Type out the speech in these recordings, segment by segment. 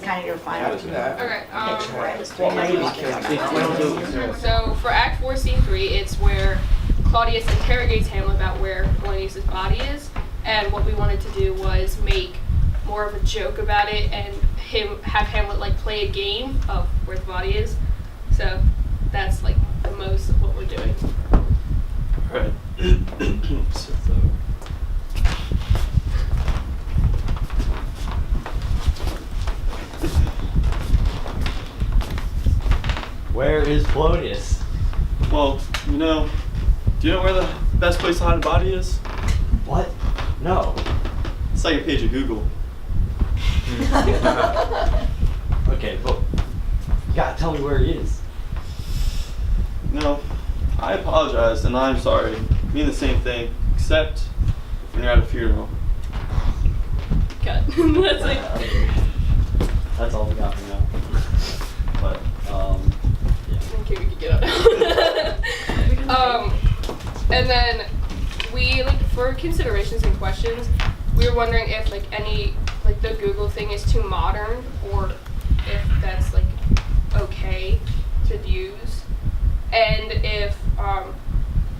kind of your final. Okay. Okay. So for Act 4, Scene 3, it's where Claudius interrogates Hamlet about where Polonius' body is, and what we wanted to do was make more of a joke about it and have Hamlet like play a game of where the body is. So that's like the most of what we're doing. Right. Where is Polonius? Well, do you know where the best place to hide a body is? What? No. Second page of Google. Okay, but you gotta tell me where he is. No, I apologize, and I'm sorry. Mean the same thing, except when you're at a funeral. Cut. That's like. That's all we got for now. But, yeah. Okay, we can get up now. And then we, like, for considerations and questions, we were wondering if, like, the Google thing is too modern, or if that's, like, okay to use. And if,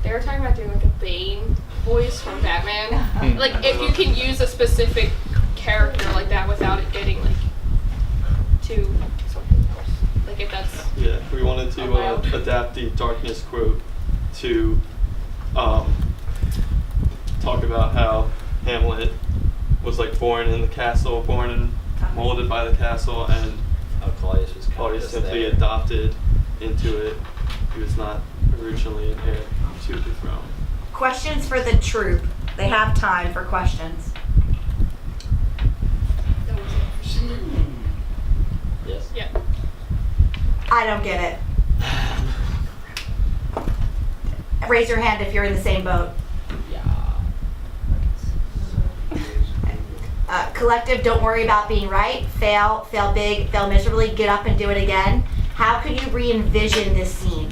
they were talking about doing, like, a Bane voice from Batman. Like, if you can use a specific character like that without it getting, like, too something else. Like, if that's... Yeah, we wanted to adapt the darkness quote to talk about how Hamlet was like born in the castle, born and molded by the castle, and how Claudius simply adopted into it. He was not originally an heir to the throne. Questions for the troupe. They have time for questions. Yes. Yeah. I don't get it. Raise your hand if you're in the same boat. Collective, don't worry about being right. Fail big, fail miserably, get up and do it again. How could you re-envision this scene?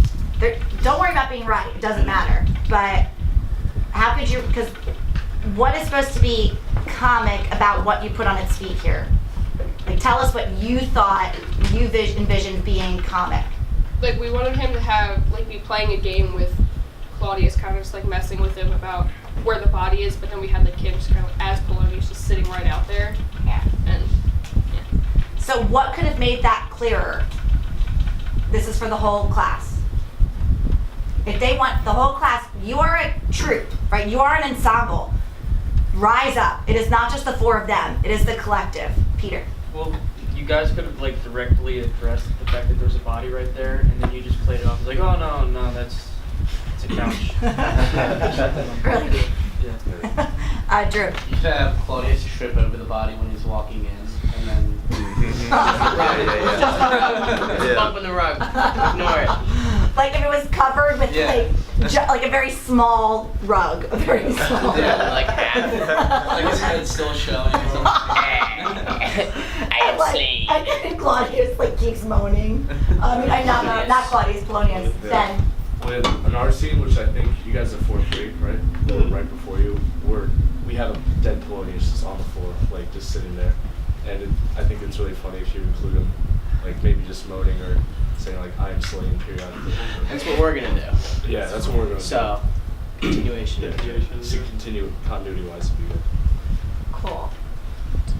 Don't worry about being right, it doesn't matter. But how could you, because what is supposed to be comic about what you put on its feet here? Like, tell us what you thought you envisioned being comic. Like, we wanted him to have, like, be playing a game with Claudius, kind of just, like, messing with him about where the body is, but then we had, like, him just kind of, as Polonius, just sitting right out there. Yeah. And, yeah. So what could have made that clearer? This is for the whole class. If they want the whole class, you are a troupe, right? You are an ensemble. Rise up. It is not just the four of them. It is the collective. Peter. Well, you guys could have like directly addressed the fact that there's a body right there, and then you just played it off as like, oh no, that's a couch. Really? Yeah. Drew. You should have Claudius trip over the body when he's walking in, and then just bump in the rug. Ignore it. Like if it was covered with like a very small rug, a very small. Yeah, like half. Like his head's still showing. I am asleep. And Claudius like keeps moaning. I mean, not Claudius, Polonius. Ben. With an art scene, which I think you guys are fourth grade, right? Or right before you, we have a dead Polonius just on the floor, like just sitting there, and I think it's really funny if you include him, like maybe just moaning or saying like "I am slain" periodically. That's what we're gonna do. Yeah, that's what we're gonna do. So, continuation. Yeah, to continue continuity-wise to be good. Cool.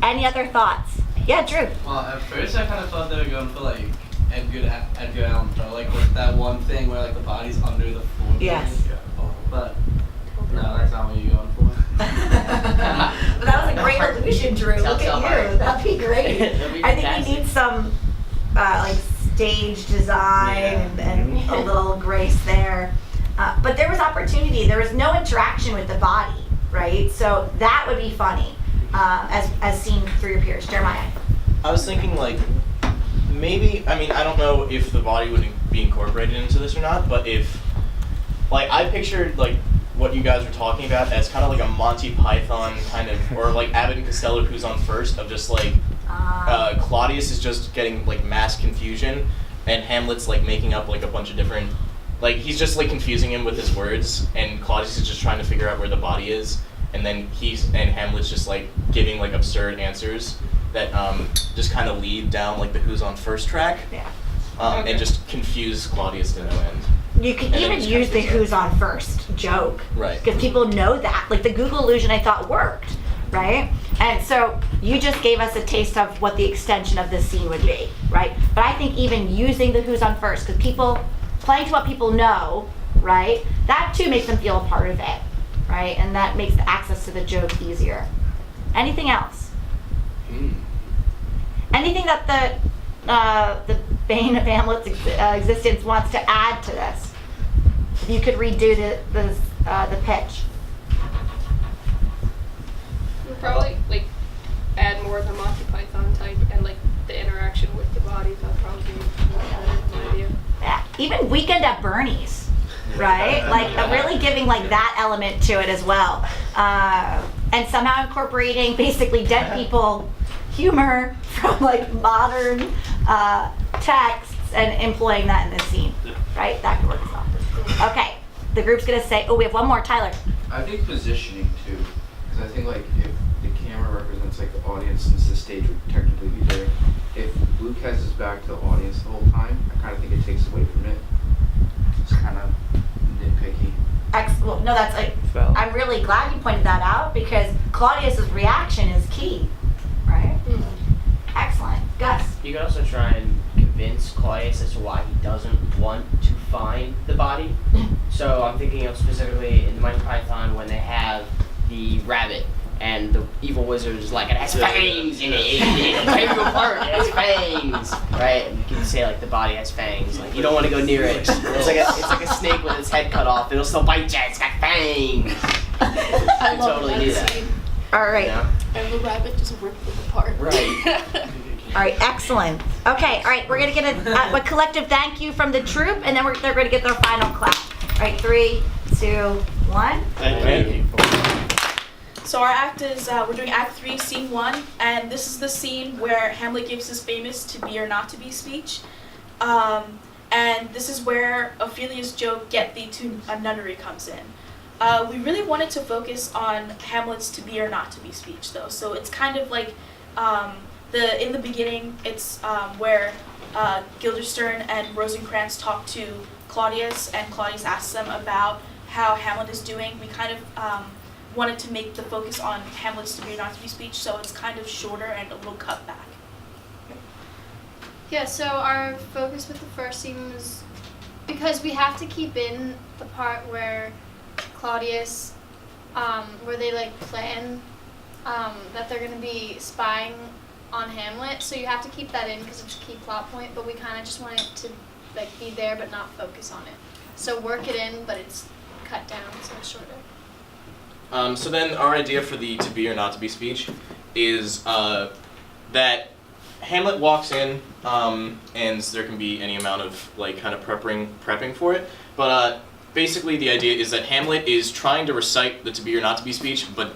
Any other thoughts? Yeah, Drew. Well, at first I kind of thought they were going for like Edgar Allan Poe, like with that one thing where like the body's under the floor. Yes. But no, that's not what you're going for. But that was a great illusion, Drew. Look at you. That'd be great. I think we need some like stage design and a little grace there. But there was opportunity. There was no interaction with the body, right? So that would be funny, as seen through your peers. Jeremiah. I was thinking like maybe, I mean, I don't know if the body would be incorporated into this or not, but if, like, I pictured, like, what you guys were talking about as kind of like a Monty Python kind of, or like Abbott and Costello Who's on First, of just like, Claudius is just getting like mass confusion, and Hamlet's like making up like a bunch of different, like he's just like confusing him with his words, and Claudius is just trying to figure out where the body is, and then Hamlet's just like giving like absurd answers, that just kind of lead down like the Who's on First track, Yeah. and just confuse Claudius to no end. You can And then even just use the kinda fix it. who's on first joke. Right. Because people know that. Like the Google illusion I thought worked, right? And so you just gave us a taste of what the extension of this scene would be, right? But I think even using the who's on first, because people, playing to what people know, right? That too makes them feel a part of it, right? And that makes the access to the joke easier. Anything else? Anything that the bane of Hamlet's existence wants to add to this? If you could redo the pitch. We'll probably like add more of the Monty Python type and like the interaction with the bodies. That'd probably be better idea. Yeah. Even Weekend at Bernie's, right? Like really giving like that element to it as well, and somehow incorporating basically dead people humor from like modern texts and employing that in this scene, right? That could work as well. Okay, the group's gonna say, oh, we have one more, Tyler. I think positioning too, because I think like if the camera represents like the audience, since the stage would technically be there, if Luke has his back to the audience the whole time, I kind of think it takes away from it. It's kind of nitpicky. Well, no, that's like, I'm really glad you pointed that out because Claudius's reaction is key, right? Excellent. Gus. You could also try and convince Claudius as to why he doesn't want to find the body. So I'm thinking of specifically in the Monty Python when they have the rabbit and the evil wizard is like, it has fangs and it'll tear you apart, it has fangs, right? And you can say like the body has fangs, like you don't want to go near it. It's like a snake with its head cut off, it'll still bite you, it's got fangs. I love totally that do that. scene. All right. You know? And the rabbit just ripped them apart. Right. All right, excellent. Okay, all right, we're gonna get a collective thank you from the troupe, and then they're gonna get their final clap. All right, 3, 2, 1. Thank you. So our act is, we're doing Act 3, Scene 1, and this is the scene where Hamlet gives his famous to be or not to be speech. And this is where Ophelia's joke, get thee to a nunnery, comes in. We really wanted to focus on Hamlet's to be or not to be speech though, so it's kind of like, in the beginning, it's where Guildenstern and Rosencrantz talk to Claudius, and Claudius asks them about how Hamlet is doing. We kind of wanted to make the focus on Hamlet's to be or not to be speech, so it's kind of shorter and a little cut back. Yeah, so our focus with the first scene was because we have to keep in the part where Claudius, where they like plan that they're going to be spying on Hamlet, so you have to keep that in because it's a key plot point, but we kind of just want it to like be there but not focus on it. So work it in, but it's cut down so it's shorter. So then our idea for the to be or not to be speech is that Hamlet walks in, and there can be any amount of like kind of prepping for it, but basically the idea is that Hamlet is trying to recite the to be or not to be speech, but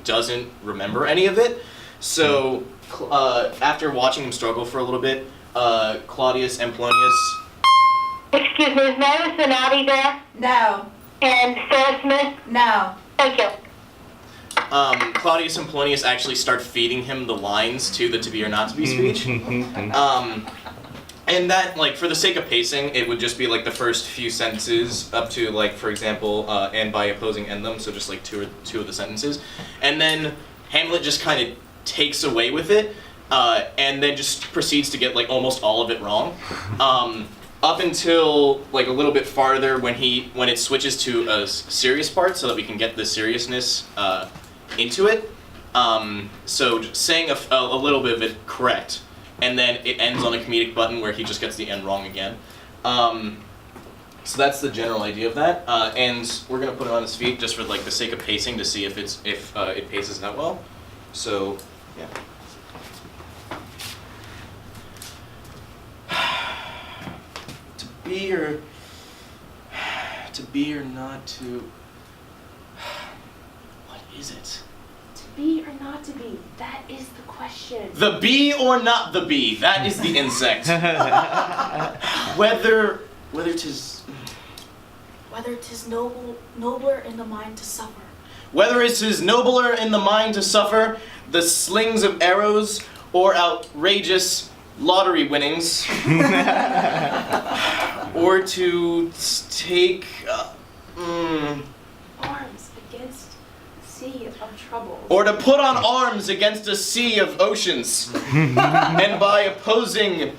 doesn't remember any of it. So after watching him struggle for a little bit, Claudius and Polonius. Excuse me, is Mary Sonati there? No. And Sarah Smith? No. Thank you. Claudius and Polonius actually start feeding him the lines to the to be or not to be speech. And that, like, for the sake of pacing, it would just be like the first few sentences up to, like, for example, and by opposing end them, so just like two of the sentences. And then Hamlet just kind of takes away with it, and then just proceeds to get like almost all of it wrong. Up until like a little bit farther when it switches to a serious part, so that we can get the seriousness into it. So just saying a little bit of it correct, and then it ends on a comedic button where he just gets the end wrong again. So that's the general idea of that, and we're gonna put it on his feet just for like the sake of pacing to see if it paces that well. So yeah. To be or not to. What is it? To be or not to be, that is the question. The bee or not the bee, that is the insect. Whether 'tis nobler in the mind to suffer. Whether it is nobler in the mind to suffer the slings of arrows, or outrageous lottery winnings, or to take Arms against the sea of troubles. or to put on arms against a sea of oceans, and by opposing,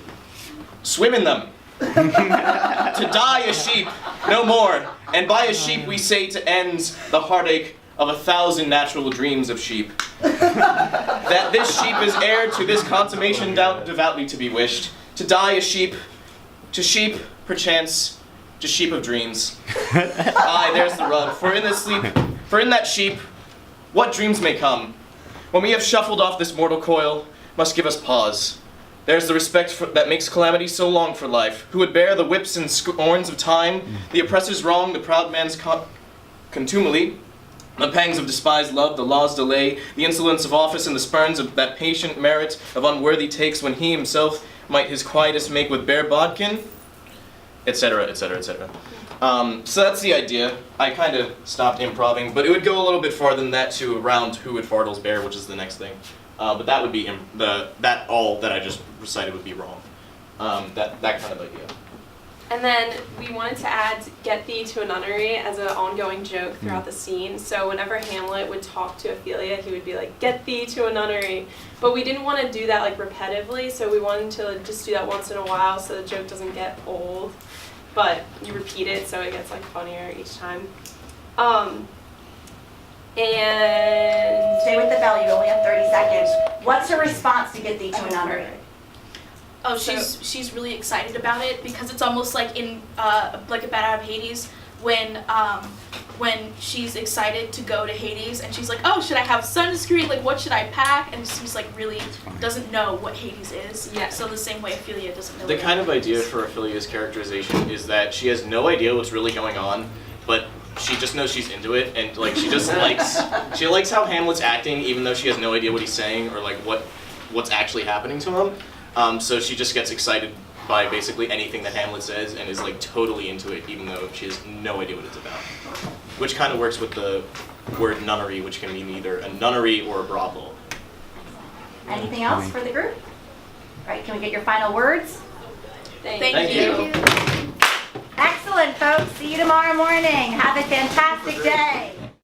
swim in them. To die a sheep, no more. And by a sheep we say to end the heartache of 1,000 natural dreams of sheep. That this sheep is heir to this consummation devoutly to be wished. To die a sheep, to sheep, perchance, to sheep of dreams. Aye, there's the rub. For in that sheep, what dreams may come, when we have shuffled off this mortal coil, must give us pause. There's the respect that makes calamity so long for life, who would bear the whips and scorns of time, the oppressor's wrong, the proud man's contumely, the pangs of despised love, the law's delay, the insolence of office, and the spurns of that patient merit of unworthy takes, when he himself might his quietest make with bare bodkin, etc., etc., etc. So that's the idea. I kind of stopped improving, but it would go a little bit farther than that to around who would Fardels bear, which is the next thing. But that would be that all that I just recited would be wrong. That kind of idea. And then we wanted to add "get thee to a nunnery" as an ongoing joke throughout the scene. So whenever Hamlet would talk to Ophelia, he would be like, "Get thee to a nunnery." But we didn't want to do that like repetitively, so we wanted to just do that once in a while so the joke doesn't get old. But you repeat it so it gets like funnier each time. And Stay with the bell, you only have 30 seconds. What's her response to get thee to a nunnery? Oh, she's really excited about it because it's almost like in like a Bat Out of Hades when she's excited to go to Hades and she's like, oh, should I have sunscreen? Like, what should I pack? And she's like really doesn't know what Hades is. Yeah. So the same way Ophelia doesn't know. The what kind of Hades idea is. for Ophelia's characterization is that she has no idea what's really going on, but she just knows she's into it, and like she likes how Hamlet's acting, even though she has no idea what he's saying or like what's actually happening to him. So she just gets excited by basically anything that Hamlet says and is like totally into it, even though she has no idea what it's about. Which kind of works with the word nunnery, which can mean either a nunnery or a brothel. Anything else for the group? All right, can we get your final words? Thank you. Excellent, folks. See you tomorrow morning. Have a fantastic day.